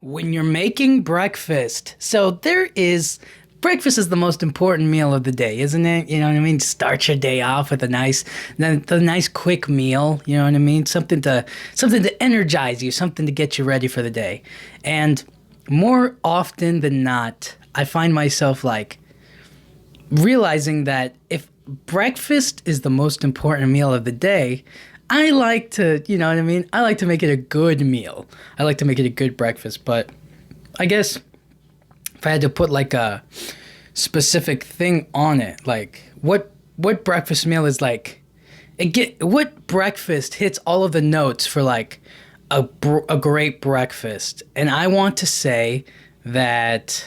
When you're making breakfast. So breakfast is the most important meal of the day, isn't it? You know what I mean? Start your day off with the nice quick meal, you know what I mean? Something to energize you, something to get you ready for the day. And more often than not, I find myself like realizing that if breakfast is the most important meal of the day, I like to, you know what I mean? I like to make it a good meal. I like to make it a good breakfast. But I guess if I had to put like a specific thing on it, like what breakfast meal is like, what breakfast hits all of the notes for like a great breakfast? And I want to say that.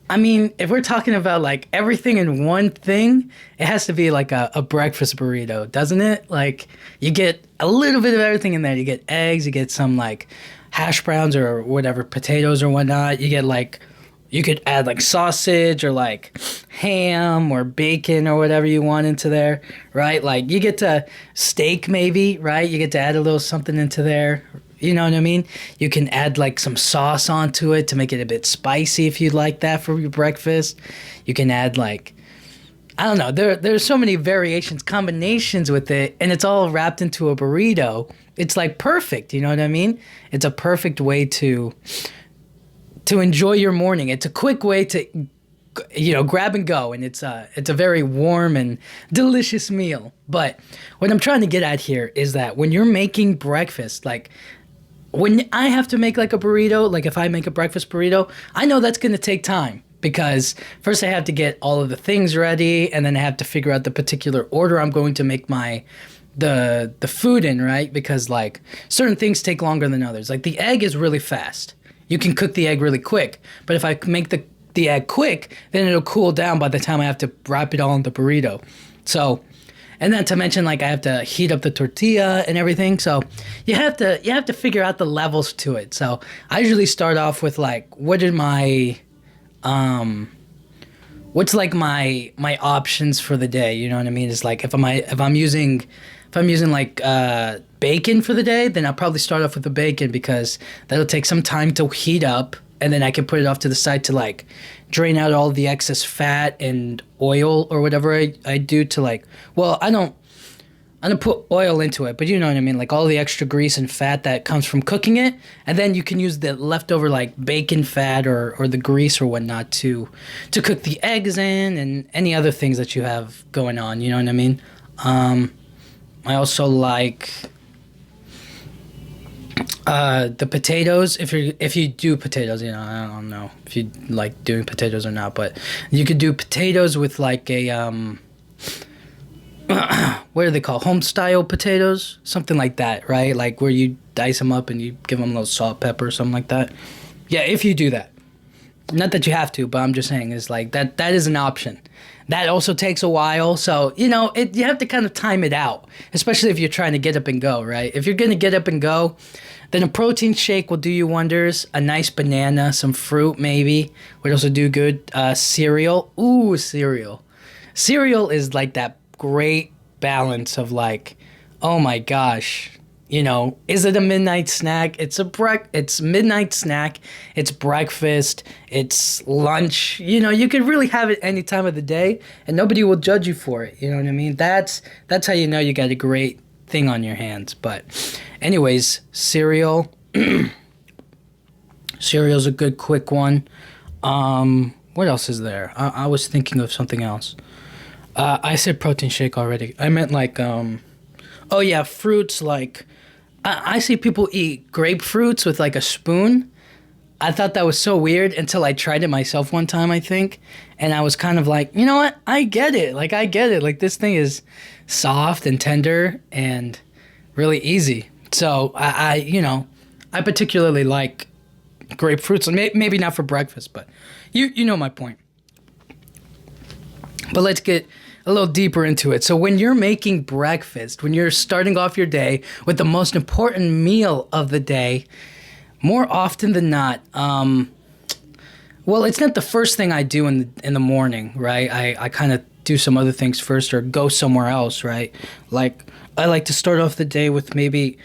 I mean, if we're talking about like everything in one thing, it has to be like a breakfast burrito, doesn't it? Like you get a little bit of everything in there. You get eggs, you get some like hash browns or whatever, potatoes or whatnot. You get like, you could add like sausage or like ham or bacon or whatever you want into there, right? Like you get to steak maybe, right? You get to add a little something into there. You know what I mean? You can add like some sauce onto it to make it a bit spicy if you'd like that for your breakfast. You can add like, I don't know, there's so many variations, combinations with it, and it's all wrapped into a burrito. It's like perfect, you know what I mean? It's a perfect way to enjoy your morning. It's a quick way to grab and go, and it's a very warm and delicious meal. But what I'm trying to get at here is that when you're making breakfast, like when I have to make like a burrito, like if I make a breakfast burrito, I know that's going to take time because first I have to get all of the things ready, and then I have to figure out the particular order I'm going to make the food in, right? Because like certain things take longer than others. Like the egg is really fast. You can cook the egg really quick, but if I make the egg quick, then it'll cool down by the time I have to wrap it all in the burrito. So, and then to mention, like I have to heat up the tortilla and everything. So you have to figure out the levels to it. So I usually start off with like, what's like my options for the day? You know what I mean? It's like if I'm using like bacon for the day, then I'll probably start off with the bacon because that'll take some time to heat up, and then I can put it off to the side to like drain out all the excess fat and oil or whatever I do to like, well, I don't put oil into it, but you know what I mean, like all the extra grease and fat that comes from cooking it, and then you can use the leftover like bacon fat or the grease or whatnot to cook the eggs in and any other things that you have going on, you know what I mean? I also like the potatoes. If you do potatoes, you know, I don't know if you like doing potatoes or not, but you could do potatoes with like a what are they called? Home style potatoes, something like that, right? Like where you dice them up and you give them a little salt, pepper, something like that. Yeah, if you do that. Not that you have to, but I'm just saying is like that is an option. That also takes a while, so you know you have to kind of time it out, especially if you're trying to get up and go, right? If you're gonna get up and go, then a protein shake will do you wonders. A nice banana, some fruit maybe would also do good. Cereal, ooh, cereal. Cereal is like that great balance of like, oh my gosh. You know, is it a midnight snack? It's midnight snack. It's breakfast. It's lunch. You know, you could really have it any time of the day, and nobody will judge you for it. You know what I mean? That's how you know you got a great thing on your hands. But, anyways, cereal. Cereal's a good quick one. What else is there? I was thinking of something else. I said protein shake already. I meant like oh yeah, fruits like. I see people eat grapefruits with like a spoon. I thought that was so weird until I tried it myself one time, I think. And I was kind of like, you know what? I get it. Like, I get it. Like, this thing is soft and tender and really easy. So, I particularly like grapefruits. Maybe not for breakfast, but you know my point. But let's get a little deeper into it. So when you're making breakfast, when you're starting off your day with the most important meal of the day, more often than not, well, it's not the first thing I do in the morning, right? I kind of do some other things first or go somewhere else, right? Like I like to start off the day with maybe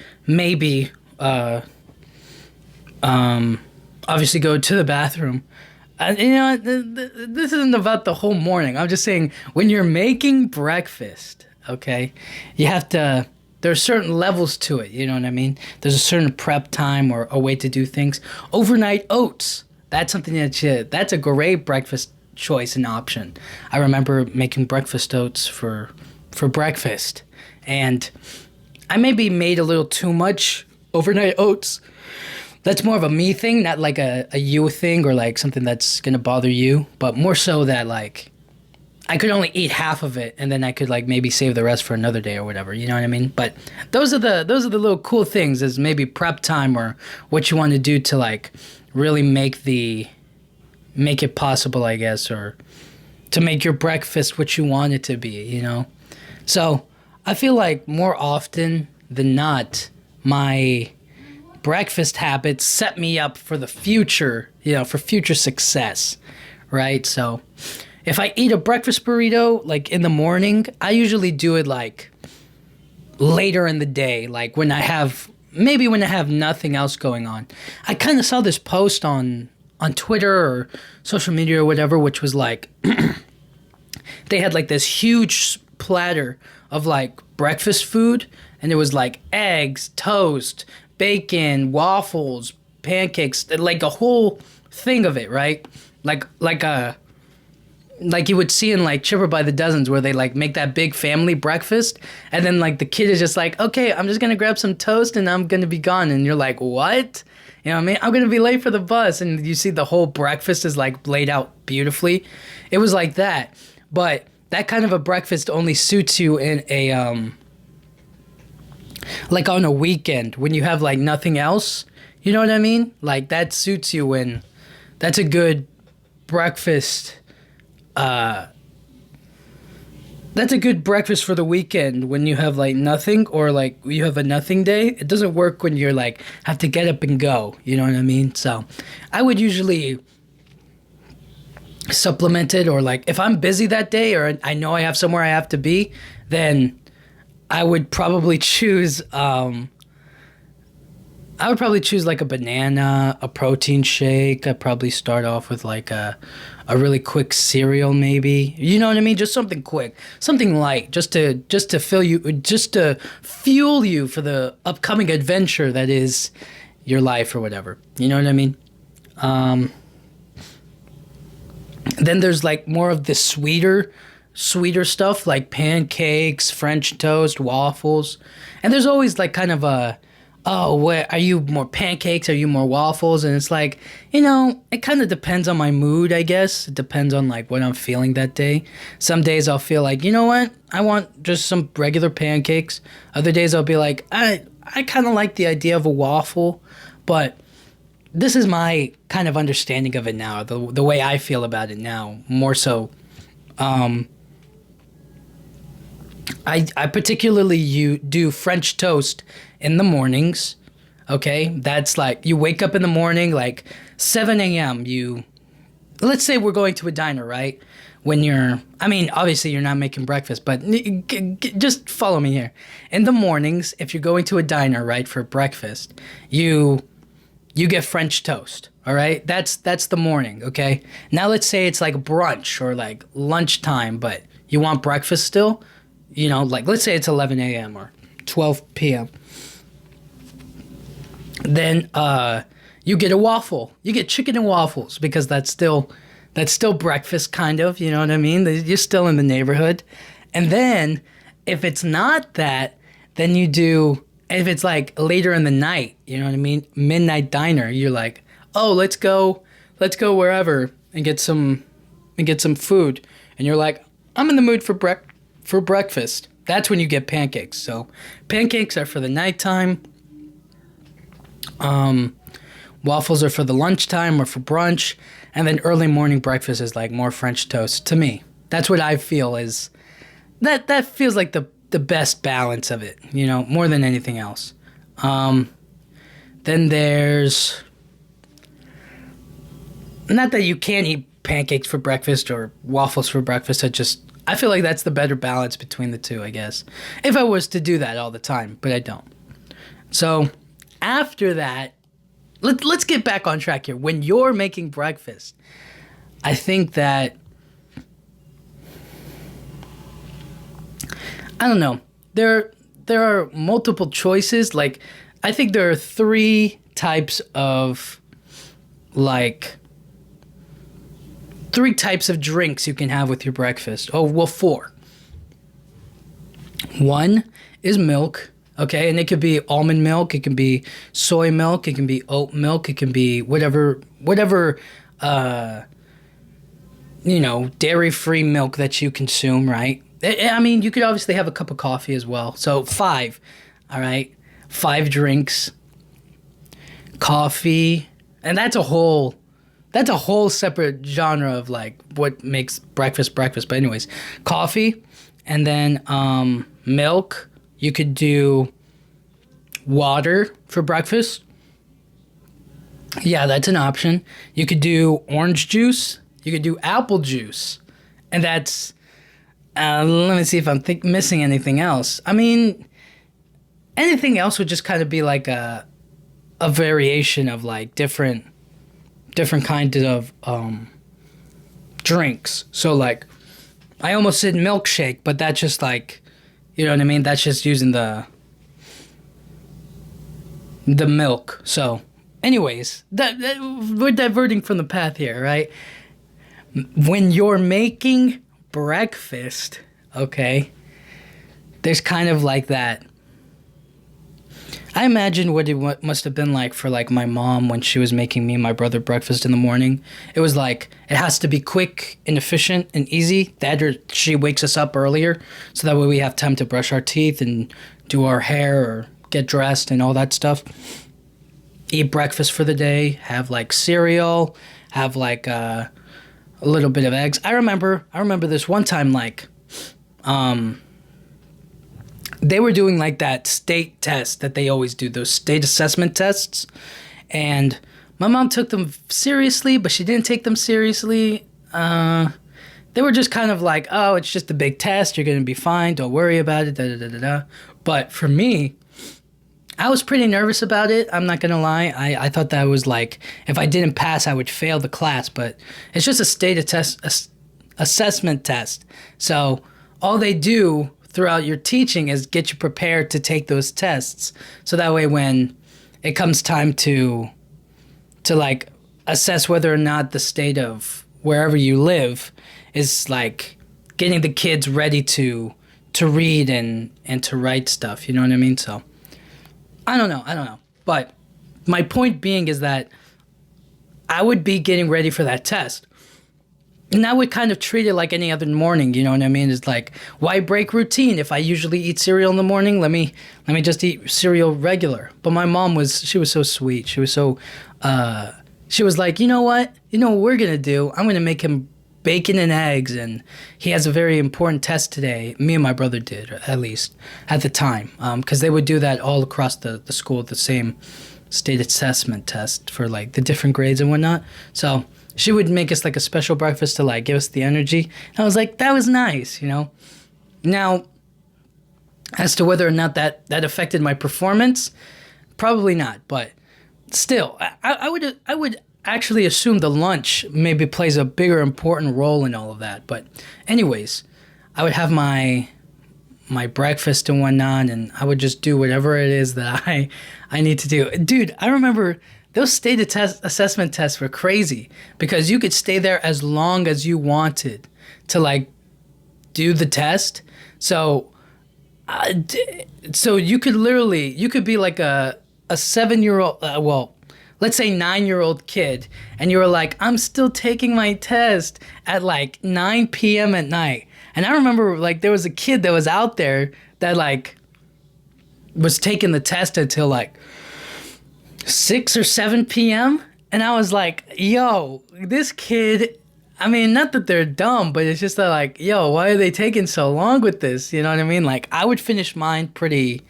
obviously go to the bathroom. This isn't about the whole morning. I'm just saying when you're making breakfast, okay, you have to. There are certain levels to it. You know what I mean? There's a certain prep time or a way to do things. Overnight oats. That's something that's a great breakfast choice and option. I remember making breakfast oats for breakfast, and I maybe made a little too much overnight oats. That's more of a me thing, not like a you thing or like something that's gonna bother you, but more so that like I could only eat half of it and then I could like maybe save the rest for another day or whatever, you know what I mean? But those are the little cool things is maybe prep time or what you want to do to like really make it possible, I guess, or to make your breakfast what you want it to be, you know? So I feel like more often than not, my breakfast habits set me up for the future, you know, for future success, right? So if I eat a breakfast burrito like in the morning, I usually do it like later in the day, like when I have nothing else going on. I kind of saw this post on Twitter or social media or whatever, which was like they had like this huge platter of like breakfast food, and it was like eggs, toast, bacon, waffles, pancakes, like a whole thing of it, right? Like you would see in like Chipper by the Dozens where they like make that big family breakfast, and then like the kid is just like, okay, I'm just gonna grab some toast and I'm gonna be gone, and you're like, what? You know what I mean? I'm gonna be late for the bus, and you see the whole breakfast is like laid out beautifully. It was like that, but that kind of a breakfast only suits you in a like on a weekend when you have like nothing else. You know what I mean? Like that suits you when that's a good breakfast. That's a good breakfast for the weekend when you have like nothing or like you have a nothing day. It doesn't work when you're like have to get up and go. You know what I mean? So I would usually supplement it, or like if I'm busy that day or I know I have somewhere I have to be, then I would probably choose like a banana, a protein shake. I'd probably start off with like a really quick cereal maybe. You know what I mean? Just something quick, something light, just to fuel you for the upcoming adventure that is your life or whatever. You know what I mean? Then there's like more of the sweeter stuff like pancakes, French toast, waffles. And there's always like kind of a, oh, where are you more pancakes? Are you more waffles? And it's like, you know, it kind of depends on my mood, I guess. It depends on like what I'm feeling that day. Some days I'll feel like, you know what? I want just some regular pancakes. Other days I'll be like, I kind of like the idea of a waffle, but this is my kind of understanding of it now, the way I feel about it now, more so. I particularly do French toast in the mornings, okay? That's like, you wake up in the morning, like 7 a.m., let's say we're going to a diner, right? Obviously you're not making breakfast, but just follow me here. In the mornings, if you're going to a diner, right, for breakfast, you get French toast, all right? That's the morning, okay? Now let's say it's like brunch or like lunchtime, but you want breakfast still, you know, like let's say it's 11 a.m. or 12 p.m. Then you get a waffle. You get chicken and waffles because that's still breakfast kind of, you know what I mean? You're still in the neighborhood. And then if it's not that, then you do, if it's like later in the night, you know what I mean? Midnight diner, you're like, oh, let's go wherever and get some food. And you're like, I'm in the mood for breakfast. That's when you get pancakes. So pancakes are for the nighttime. Waffles are for the lunchtime or for brunch. And then early morning breakfast is like more French toast to me. That's what I feel is, that feels like the best balance of it, you know, more than anything else. Then there's, not that you can't eat pancakes for breakfast or waffles for breakfast. I feel like that's the better balance between the two, I guess. If I was to do that all the time, but I don't. So after that, let's get back on track here. When you're making breakfast, I think that I don't know. There are multiple choices. Like, I think there are three types of drinks you can have with your breakfast. Oh, well, four. One is milk, okay, and it could be almond milk, it can be soy milk, it can be oat milk, it can be whatever dairy-free milk that you consume, right? I mean, you could obviously have a cup of coffee as well. So five, all right? Five drinks, coffee, and that's a whole separate genre of like what makes breakfast breakfast. But anyways, coffee, and then milk. You could do water for breakfast. Yeah, that's an option. You could do orange juice. You could do apple juice, and that's. Let me see if I'm missing anything else. I mean, anything else would just kind of be like a variation of like different kinds of drinks. So like, I almost said milkshake, but that's just like, you know what I mean? That's just using the milk. So, anyways, that we're diverting from the path here, right? When you're making breakfast, okay, there's kind of like that. I imagine what it must have been like for like my mom when she was making me and my brother breakfast in the morning. It was like, it has to be quick and efficient and easy. That or she wakes us up earlier so that way we have time to brush our teeth and do our hair or get dressed and all that stuff. Eat breakfast for the day, have like cereal, have like a little bit of eggs. I remember this one time, like, they were doing like that state test that they always do, those state assessment tests, and my mom took them seriously, but she didn't take them seriously. They were just kind of like, oh, it's just a big test, you're gonna be fine, don't worry about it, da da da da da. But for me, I was pretty nervous about it. I'm not gonna lie. I thought that was like, if I didn't pass, I would fail the class. But it's just a state assessment test. So all they do throughout your teaching is get you prepared to take those tests. So that way, when it comes time to like assess whether or not the state of wherever you live is like getting the kids ready to read and to write stuff. You know what I mean? So. I don't know. But my point being is that I would be getting ready for that test. And I would kind of treat it like any other morning, you know what I mean? It's like, why break routine? If I usually eat cereal in the morning, let me just eat cereal regular. But my mom she was so sweet. She was so, she was like, you know what? You know what we're going to do? I'm going to make him bacon and eggs, and he has a very important test today. Me and my brother did, at least, at the time, because they would do that all across the school, the same state assessment test for, like, the different grades and whatnot. So she would make us, like, a special breakfast to, like, give us the energy. And I was like, that was nice, you know? Now, as to whether or not that affected my performance, probably not, but still, I would actually assume the lunch maybe plays a bigger important role in all of that. But anyways, I would have my breakfast and whatnot, and I would just do whatever it is that I need to do. Dude, I remember those state assessment tests were crazy because you could stay there as long as you wanted to like do the test. So you could be like a 7-year-old, let's say 9-year-old kid, and you were like, I'm still taking my test at like 9 p.m. at night. And I remember like there was a kid that was out there that like was taking the test until like 6 or 7 p.m. And I was like, yo, this kid, I mean, not that they're dumb, but it's just that like, yo, why are they taking so long with this? You know what I mean? Like, I would finish mine pretty,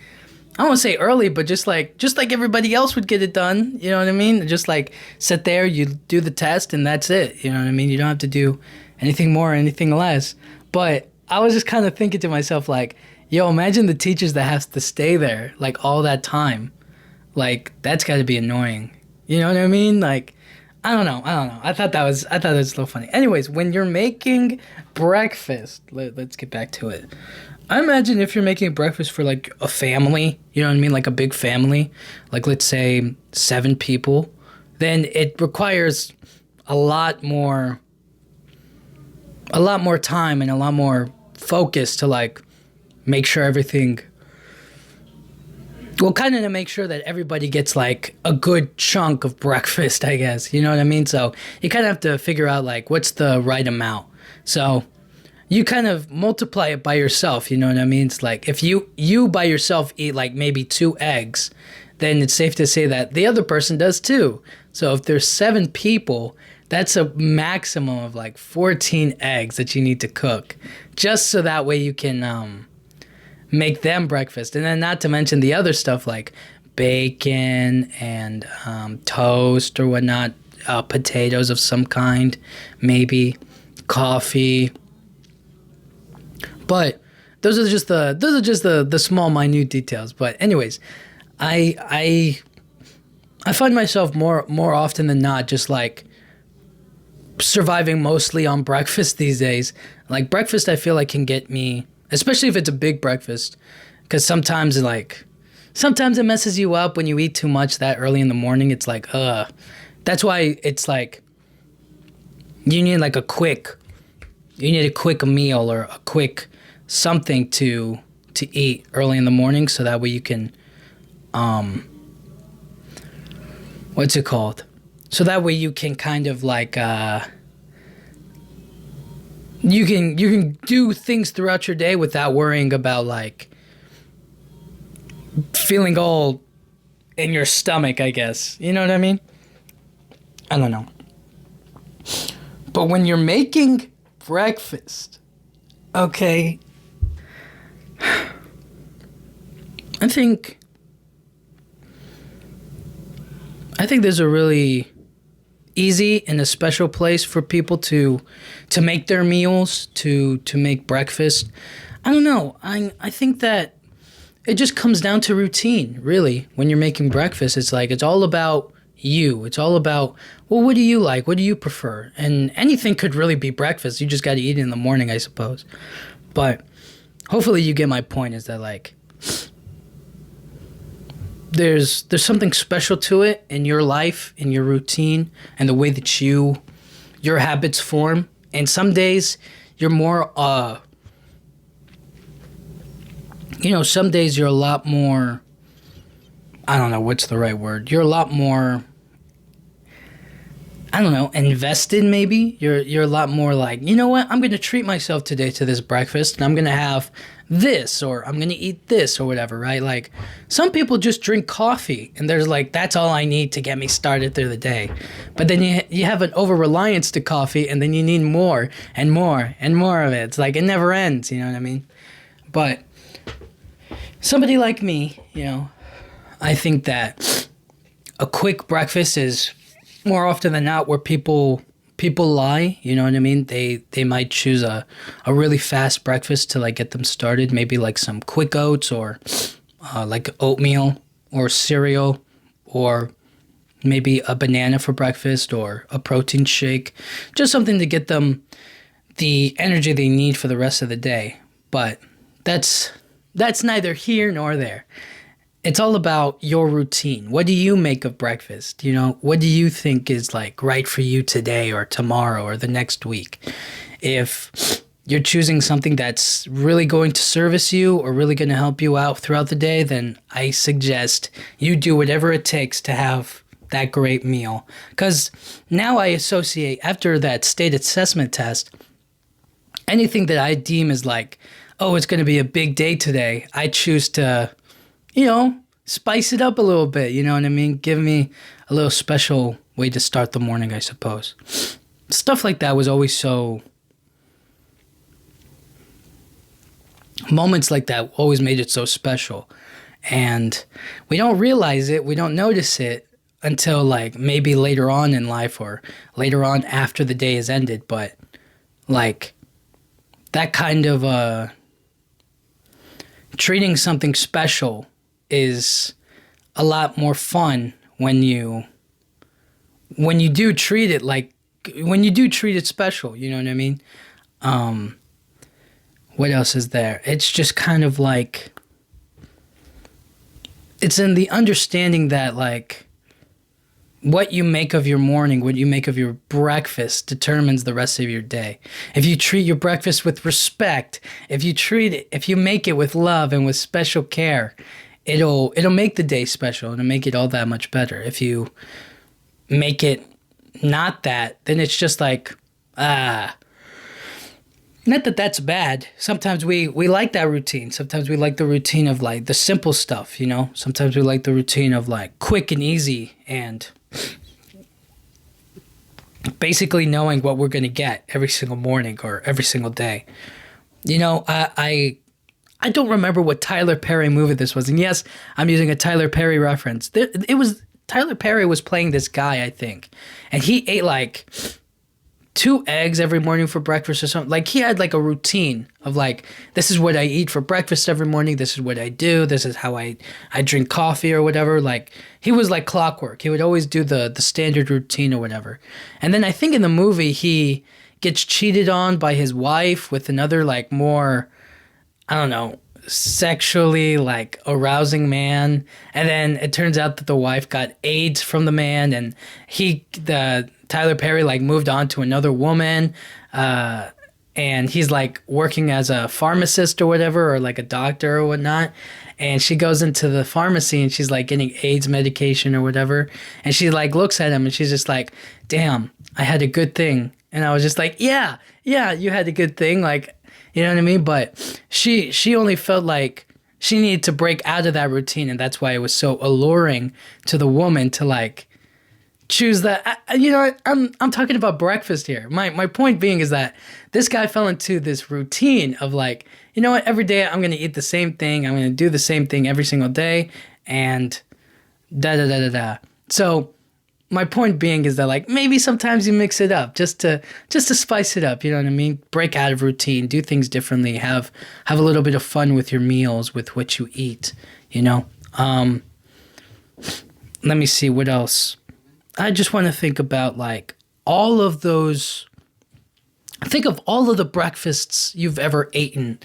I won't say early, but just like everybody else would get it done. You know what I mean? Just like sit there, you do the test, and that's it. You know what I mean? You don't have to do anything more or anything less. But I was just kind of thinking to myself like, yo, imagine the teachers that have to stay there like all that time. Like, that's got to be annoying. You know what I mean? Like, I don't know. I thought that was a little funny. Anyways, when you're making breakfast, let's get back to it. I imagine if you're making breakfast for like a family, you know what I mean, like a big family, like let's say 7 people, then it requires a lot more, a lot more time and a lot more focus to like make sure everything. Well, kind of to make sure that everybody gets like a good chunk of breakfast, I guess. You know what I mean? So you kind of have to figure out like what's the right amount. So you kind of multiply it by yourself. You know what I mean? It's like if you by yourself eat like maybe 2 eggs, then it's safe to say that the other person does too. So if there's 7 people, that's a maximum of like 14 eggs that you need to cook, just so that way you can make them breakfast. And then not to mention the other stuff like bacon and toast or whatnot, potatoes of some kind, maybe coffee. But those are just the small minute details. But anyways, I find myself more often than not just like surviving mostly on breakfast these days. Like breakfast I feel like can get me, especially if it's a big breakfast, because sometimes it messes you up when you eat too much that early in the morning. It's like, that's why it's like you need like you need a quick meal or a quick something to eat early in the morning, so that way you can what's it called? So that way you can kind of like you can do things throughout your day without worrying about like feeling all in your stomach, I guess. You know what I mean? I don't know. But when you're making breakfast, okay, I think there's a really easy and a special place for people to make their meals, to make breakfast. I don't know. I think that it just comes down to routine, really. When you're making breakfast, it's like it's all about you. It's all about, well, what do you like? What do you prefer? And anything could really be breakfast. You just got to eat it in the morning, I suppose. But hopefully you get my point, is that like there's something special to it in your life, in your routine, and the way that your habits form. And some days you're more some days you're a lot more, I don't know what's the right word. You're a lot more, I don't know, invested maybe. You're a lot more like, you know what? I'm going to treat myself today to this breakfast, and I'm going to have this, or I'm going to eat this, or whatever, right? Like some people just drink coffee and there's like, that's all I need to get me started through the day. But then you have an over-reliance to coffee, and then you need more and more and more of it. It's like it never ends, you know what I mean? But somebody like me, I think that a quick breakfast is more often than not where people lie, you know what I mean? They might choose a really fast breakfast to like get them started, maybe like some quick oats, or like oatmeal or cereal, or maybe a banana for breakfast, or a protein shake, just something to get them the energy they need for the rest of the day. But that's neither here nor there. It's all about your routine. What do you make of breakfast? What do you think is like right for you today or tomorrow or the next week? If you're choosing something that's really going to service you or really going to help you out throughout the day, then I suggest you do whatever it takes to have that great meal. Because now I associate, after that state assessment test, anything that I deem as like, oh, it's going to be a big day today, I choose to spice it up a little bit, you know what I mean? Give me a little special way to start the morning, I suppose. Stuff like that was always so... Moments like that always made it so special. And we don't realize it, we don't notice it until like maybe later on in life, or later on after the day is ended. But like that kind of treating something special is a lot more fun when you when you do treat it like when you do treat it special, you know what I mean? Um, what else is there? It's just kind of like it's in the understanding that like what you make of your morning, what you make of your breakfast determines the rest of your day. If you treat your breakfast with respect, if you make it with love and with special care, it'll make the day special. It'll make it all that much better. If you make it not that, then it's just like, not that that's bad. Sometimes we like that routine. Sometimes we like the routine of like the simple stuff, you know? Sometimes we like the routine of like quick and easy and basically knowing what we're going to get every single morning or every single day. You know, I don't remember what Tyler Perry movie this was. And yes, I'm using a Tyler Perry reference. It was Tyler Perry was playing this guy, I think. And he ate like 2 eggs every morning for breakfast or something. Like he had like a routine of like, this is what I eat for breakfast every morning. This is what I do. This is how I drink coffee or whatever. Like he was like clockwork. He would always do the standard routine or whatever. And then I think in the movie, he gets cheated on by his wife with another like more, I don't know, sexually like arousing man. And then it turns out that the wife got AIDS from the man and the Tyler Perry like moved on to another woman, and he's like working as a pharmacist or whatever, or like a doctor or whatnot. And she goes into the pharmacy and she's like getting AIDS medication or whatever. And she like looks at him and she's just like, "Damn, I had a good thing." And I was just like, "Yeah, you had a good thing." Like, you know what I mean? But she only felt like she needed to break out of that routine, and that's why it was so alluring to the woman to like choose that. You know, I'm talking about breakfast here. My point being is that this guy fell into this routine of like, you know what, every day I'm going to eat the same thing. I'm going to do the same thing every single day and da da da da da. So my point being is that like maybe sometimes you mix it up just to spice it up, you know what I mean? Break out of routine, do things differently, have a little bit of fun with your meals, with what you eat, you know? Let me see what else. I just want to think about like all of those. Think of all of the breakfasts you've ever eaten,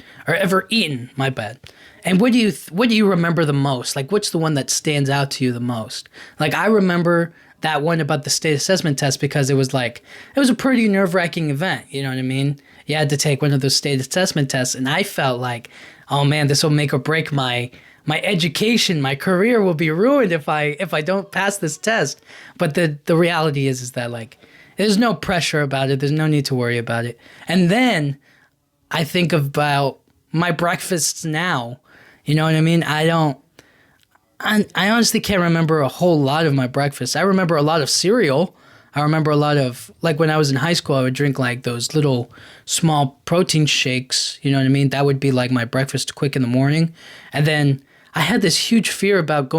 my bad. And what do you remember the most? Like what's the one that stands out to you the most? Like I remember that one about the state assessment test because it was a pretty nerve-wracking event, you know what I mean? You had to take one of those state assessment tests and I felt like, oh man, this will make or break my education, my career will be ruined if I don't pass this test. But the reality is that like there's no pressure about it. There's no need to worry about it. And then I think about my breakfasts now. You know what I mean? I honestly can't remember a whole lot of my breakfast. I remember a lot of cereal. I remember a lot of, like when I was in high school, I would drink like those little small protein shakes. You know what I mean? That would be like my breakfast quick in the morning. And then I had this huge fear about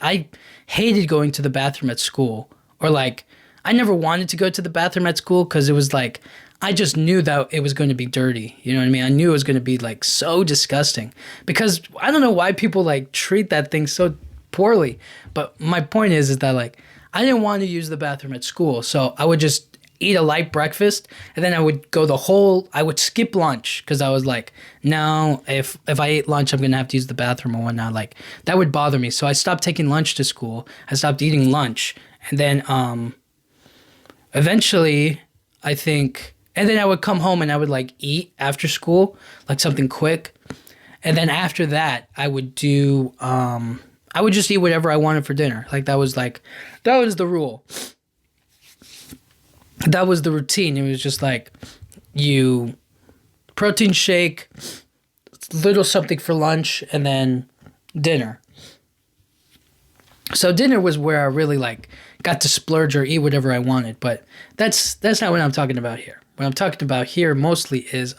I hated going to the bathroom at school. Or like, I never wanted to go to the bathroom at school because it was like, I just knew that it was going to be dirty. You know what I mean? I knew it was going to be like so disgusting. Because I don't know why people like treat that thing so poorly. But my point is that like, I didn't want to use the bathroom at school. So I would just eat a light breakfast and then I would I would skip lunch because I was like, no, if I ate lunch, I'm going to have to use the bathroom or whatnot. Like that would bother me. So I stopped taking lunch to school. I stopped eating lunch. And then eventually I think, and then I would come home and I would like eat after school, like something quick. And then after that, I would just eat whatever I wanted for dinner. Like that was the rule. That was the routine. It was just like protein shake, little something for lunch, and then dinner. So dinner was where I really like got to splurge or eat whatever I wanted. But that's not what I'm talking about here. What I'm talking about here mostly is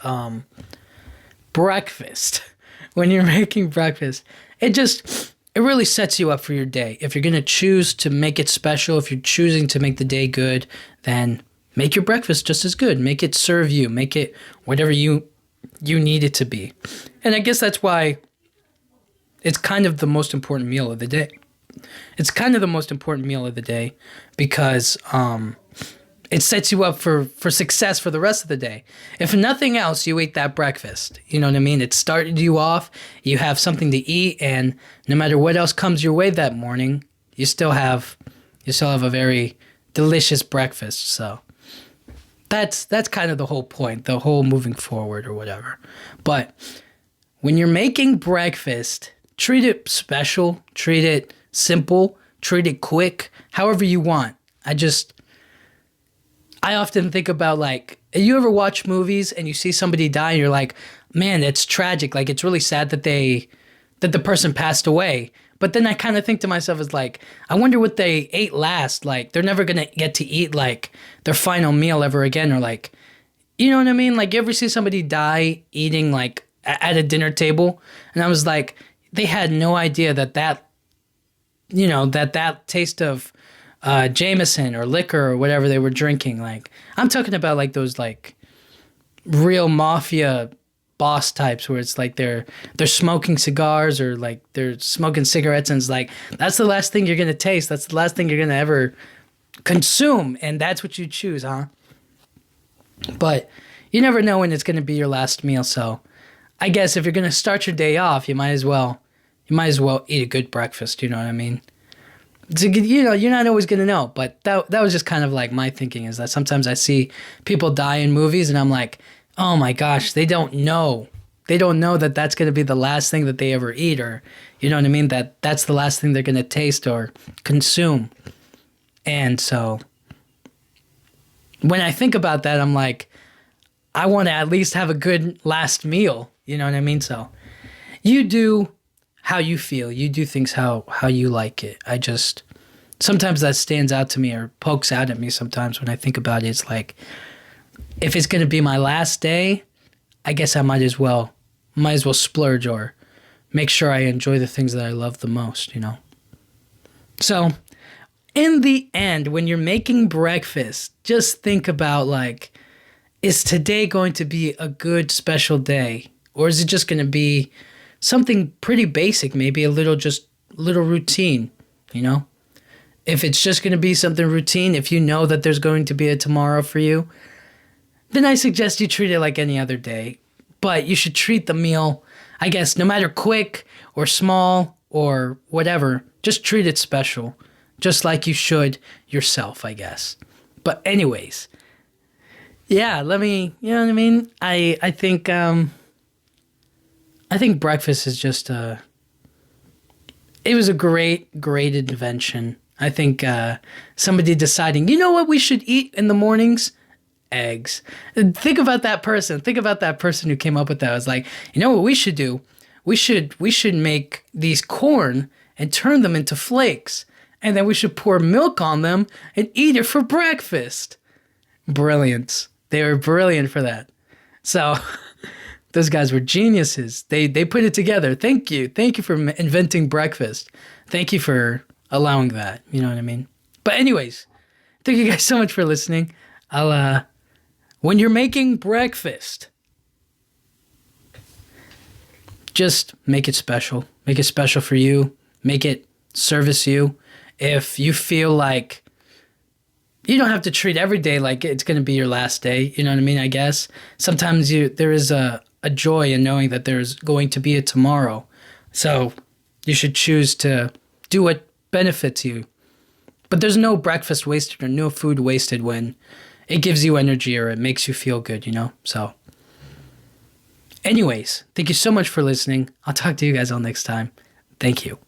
breakfast. When you're making breakfast, it really sets you up for your day. If you're going to choose to make it special, if you're choosing to make the day good, then make your breakfast just as good. Make it serve you. Make it whatever you need it to be. And I guess that's why it's kind of the most important meal of the day. it's kind of the most important meal of the day because it sets you up for success for the rest of the day. If nothing else, you ate that breakfast. You know what I mean? It started you off. You have something to eat, and no matter what else comes your way that morning, you still have a very delicious breakfast. So that's kind of the whole point, the whole moving forward or whatever. But when you're making breakfast, treat it special, treat it simple, treat it quick, however you want. I often think about, like, you ever watch movies and you see somebody die and you're like, man, it's tragic. Like, it's really sad that the person passed away. But then I kind of think to myself, is like, I wonder what they ate last. Like, they're never going to get to eat, like, their final meal ever again. Or, like, you know what I mean? Like, you ever see somebody die eating, like, at a dinner table? And I was like, they had no idea that taste of Jameson or liquor or whatever they were drinking. Like, I'm talking about, like, those, like, real mafia boss types where it's like they're smoking cigars or, like, they're smoking cigarettes, and it's like, that's the last thing you're gonna taste. That's the last thing you're gonna ever consume, and that's what you choose, huh? But you never know when it's gonna be your last meal, so I guess if you're gonna start your day off, you might as well eat a good breakfast. You know what I mean? You know, you're not always going to know, but that was just kind of like my thinking, is that sometimes I see people die in movies and I'm like, oh my gosh, they don't know. They don't know that that's going to be the last thing that they ever eat, or, you know what I mean? That's the last thing they're going to taste or consume. And so when I think about that, I'm like, I want to at least have a good last meal. You know what I mean? So you do how you feel. You do things how you like it. Sometimes that stands out to me or pokes out at me sometimes when I think about it. It's like, if it's going to be my last day, I guess I might as well splurge or make sure I enjoy the things that I love the most, you know? So in the end, when you're making breakfast, just think about, like, is today going to be a good special day? Or is it just going to be something pretty basic, maybe a little routine, you know? If it's just going to be something routine, if you know that there's going to be a tomorrow for you, then I suggest you treat it like any other day. But you should treat the meal, I guess, no matter quick or small or whatever, just treat it special, just like you should yourself, I guess. But anyways, yeah, you know what I mean? I think breakfast is just it was a great invention. I think somebody deciding, you know what we should eat in the mornings? Eggs. And think about that person. Think about that person who came up with that. I was like, you know what we should do? We should make these corn and turn them into flakes. And then we should pour milk on them and eat it for breakfast. Brilliant. They were brilliant for that. So those guys were geniuses. They put it together. Thank you. Thank you for inventing breakfast. Thank you for allowing that. You know what I mean? But anyways, thank you guys so much for listening. When you're making breakfast, just make it special. Make it special for you. Make it service you. If you feel like you don't have to treat every day like it's going to be your last day, you know what I mean, I guess. Sometimes there is a joy in knowing that there's going to be a tomorrow. So you should choose to do what benefits you. But there's no breakfast wasted or no food wasted when it gives you energy or it makes you feel good, you know? So anyways, thank you so much for listening. I'll talk to you guys all next time. Thank you.